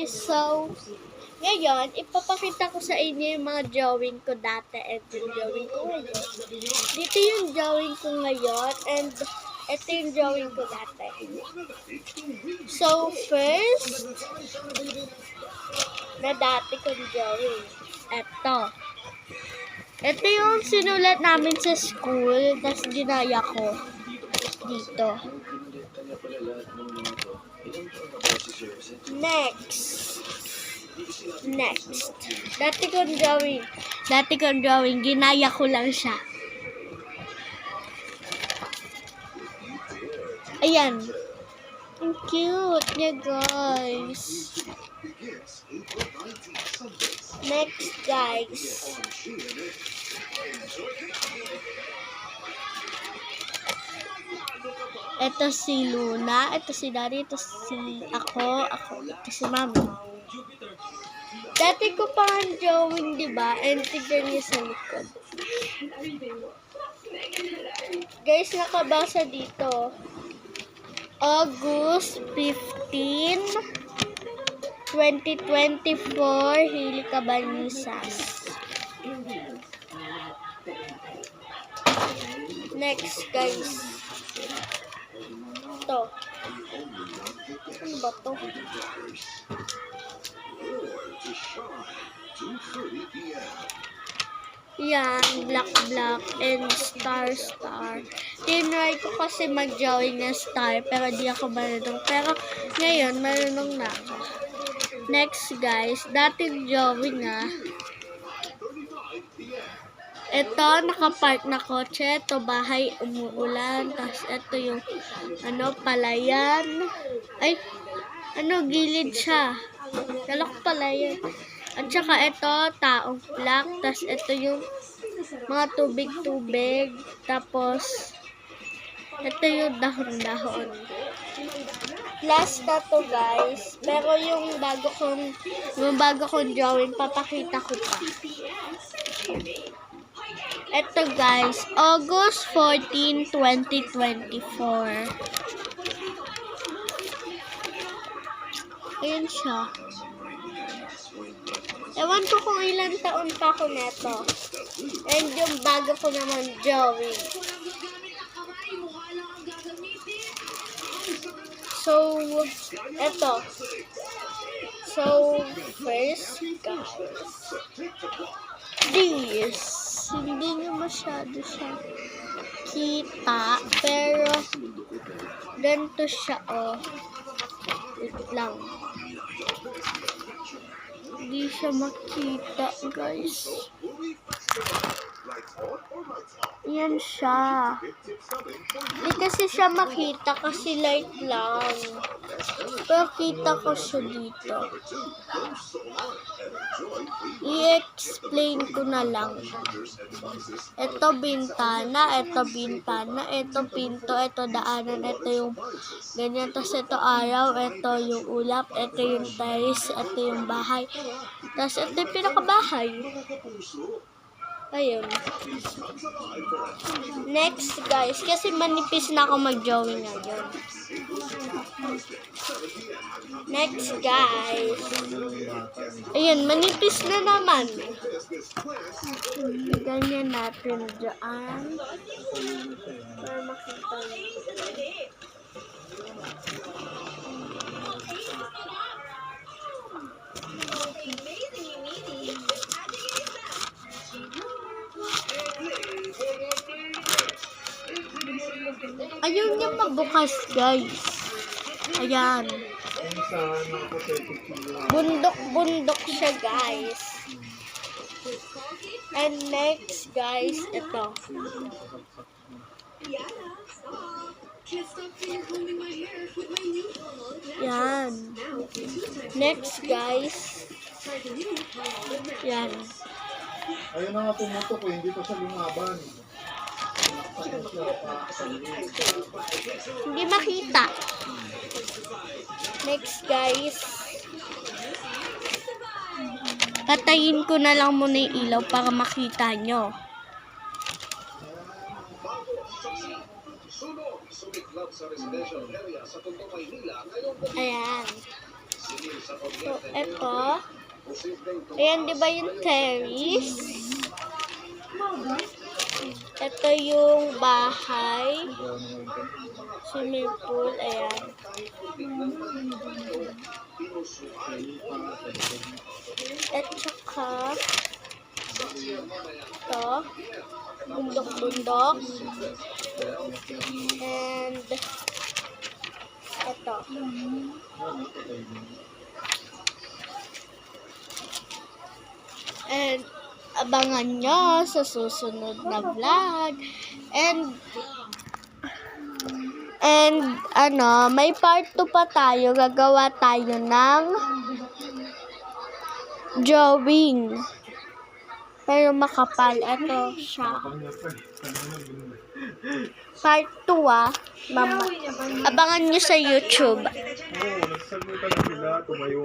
guys, so ngayon, ipapakita ko sa inyo yung mga drawing ko dati and yung drawing ko ngayon. Dito yung drawing ko ngayon and ito yung drawing ko dati. So, first, na dati kong drawing. Ito yung sinulat namin sa school, tapos ginaya ko dito. Next. Dati kong drawing, ginaya ko lang siya. Ayan. Ang cute niya, guys. Next, guys. Ito si Luna, ito si Daddy, ito si ako, ito si Mama. Dati ko pa ang drawing, diba? And tignan niyo sa likod. Guys, nakabasa dito. August 15, 2024, Hili Cabanisas. Next, guys. Ito. Ano ba to? Yan, black and star. Tinry ko kasi mag-drawing ng star pero di ako marunong. Pero ngayon, marunong na ako. Next, guys, dating drawing Ito, nakapark na kotse. Ito, bahay, umuulan. Tapos, ito yung, palayan. Ay, gilid siya. Kala ko palayan. At saka, ito, taong black. Tapos, ito yung mga tubig-tubig. Tapos, ito yung dahon-dahon. Last na to, guys. Pero yung bago kong drawing, papakita ko pa. Ito, guys, August 14, 2024. Ayan siya. Ewan ko kung ilang taon pa ako neto. And yung bago ko naman drawing. So, eto. So, first, guys. This. Hindi nyo masyado siya kita, pero ganito siya, wait lang. Hindi siya makita, guys. Yan siya. Hindi kasi siya makita kasi light lang. Pero kita ko siya dito. I-explain ko na lang. Ito bintana, ito pinto, ito daanan, ito yung ganyan. Tapos ito araw, ito yung ulap, ito yung terrace, ito yung bahay. Tapos ito yung pinakabahay. Ayun. Next, guys. Kasi manipis na ako mag-drawing ngayon. Next, guys. Ayun, manipis na naman. Ganyan natin dyan. Para makita nyo. Ayun yung magbukas, guys. Ayan. Bundok siya, guys. And next, guys, ito. Yan. Next, guys. Yan. Ayun na nga pumutok ko, hindi pa siya lumaban. Hindi makita. Next, guys. Patayin ko na lang muna yung ilaw para makita nyo. Ayan. So, eto. Ayan, di ba yung terrace? Ito yung bahay. Swimming pool. Ayan. At saka, ito. Bundok-bundok. And, ito. And, abangan nyo sa susunod na vlog. And ano, may part 2 pa tayo. Gagawa tayo ng drawing. Pero makapal. Ito siya. Part 2 mama. Abangan nyo sa YouTube. Oo, nagsagutan na sila. Tumayo